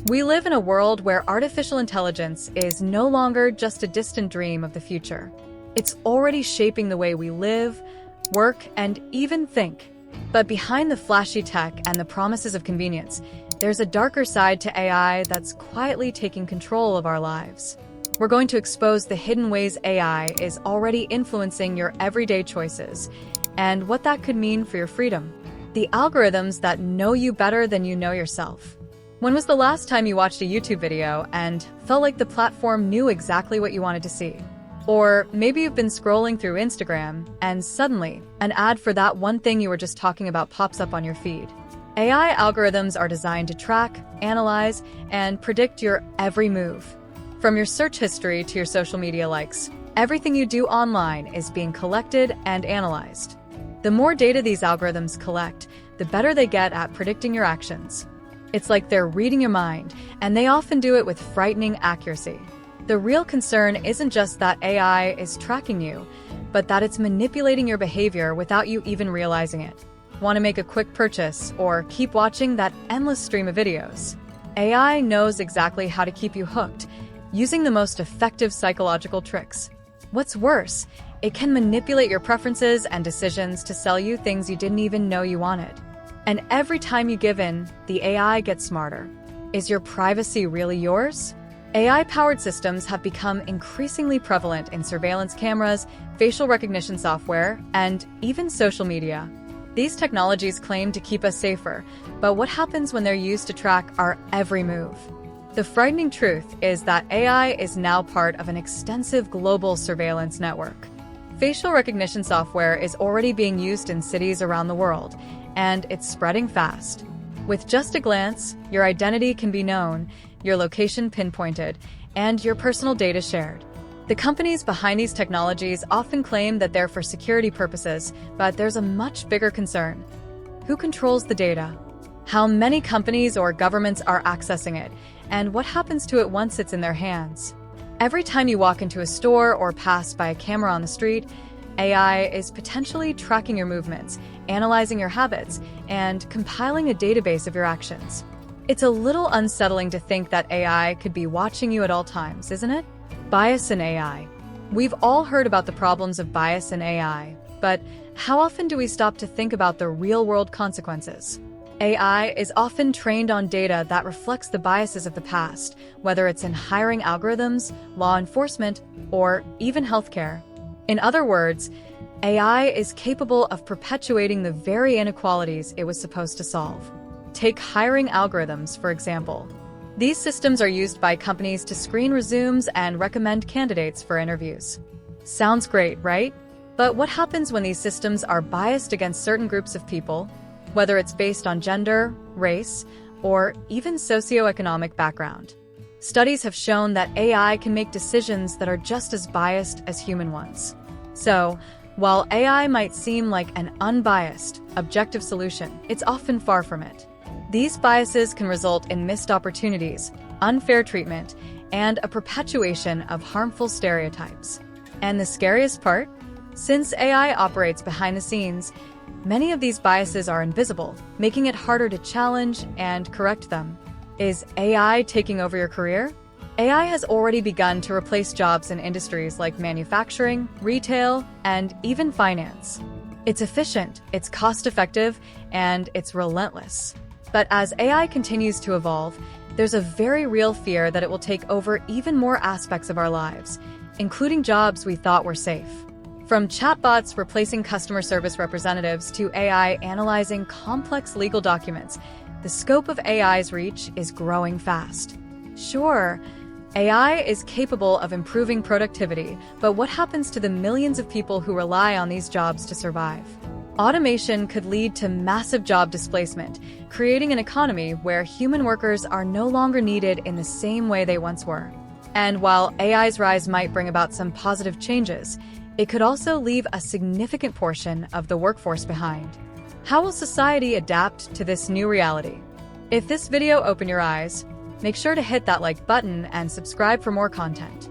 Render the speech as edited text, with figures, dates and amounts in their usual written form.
We live in a world where artificial intelligence is no longer just a distant dream of the future. It's already shaping the way we live, work, and even think. But behind the flashy tech and the promises of convenience, there's a darker side to AI that's quietly taking control of our lives. We're going to expose the hidden ways AI is already influencing your everyday choices and what that could mean for your freedom. The algorithms that know you better than you know yourself. When was the last time you watched a YouTube video and felt like the platform knew exactly what you wanted to see? Or maybe you've been scrolling through Instagram and suddenly an ad for that one thing you were just talking about pops up on your feed. AI algorithms are designed to track, analyze, and predict your every move. From your search history to your social media likes, everything you do online is being collected and analyzed. The more data these algorithms collect, the better they get at predicting your actions. It's like they're reading your mind, and they often do it with frightening accuracy. The real concern isn't just that AI is tracking you, but that it's manipulating your behavior without you even realizing it. Want to make a quick purchase or keep watching that endless stream of videos? AI knows exactly how to keep you hooked, using the most effective psychological tricks. What's worse, it can manipulate your preferences and decisions to sell you things you didn't even know you wanted. And every time you give in, the AI gets smarter. Is your privacy really yours? AI-powered systems have become increasingly prevalent in surveillance cameras, facial recognition software, and even social media. These technologies claim to keep us safer, but what happens when they're used to track our every move? The frightening truth is that AI is now part of an extensive global surveillance network. Facial recognition software is already being used in cities around the world, and it's spreading fast. With just a glance, your identity can be known, your location pinpointed, and your personal data shared. The companies behind these technologies often claim that they're for security purposes, but there's a much bigger concern. Who controls the data? How many companies or governments are accessing it? And what happens to it once it's in their hands? Every time you walk into a store or pass by a camera on the street, AI is potentially tracking your movements, analyzing your habits, and compiling a database of your actions. It's a little unsettling to think that AI could be watching you at all times, isn't it? Bias in AI. We've all heard about the problems of bias in AI, but how often do we stop to think about the real-world consequences? AI is often trained on data that reflects the biases of the past, whether it's in hiring algorithms, law enforcement, or even healthcare. In other words, AI is capable of perpetuating the very inequalities it was supposed to solve. Take hiring algorithms, for example. These systems are used by companies to screen resumes and recommend candidates for interviews. Sounds great, right? But what happens when these systems are biased against certain groups of people, whether it's based on gender, race, or even socioeconomic background? Studies have shown that AI can make decisions that are just as biased as human ones. So, while AI might seem like an unbiased, objective solution, it's often far from it. These biases can result in missed opportunities, unfair treatment, and a perpetuation of harmful stereotypes. And the scariest part? Since AI operates behind the scenes, many of these biases are invisible, making it harder to challenge and correct them. Is AI taking over your career? AI has already begun to replace jobs in industries like manufacturing, retail, and even finance. It's efficient, it's cost-effective, and it's relentless. But as AI continues to evolve, there's a very real fear that it will take over even more aspects of our lives, including jobs we thought were safe. From chatbots replacing customer service representatives to AI analyzing complex legal documents, the scope of AI's reach is growing fast. Sure, AI is capable of improving productivity, but what happens to the millions of people who rely on these jobs to survive? Automation could lead to massive job displacement, creating an economy where human workers are no longer needed in the same way they once were. And while AI's rise might bring about some positive changes, it could also leave a significant portion of the workforce behind. How will society adapt to this new reality? If this video opened your eyes, make sure to hit that like button and subscribe for more content.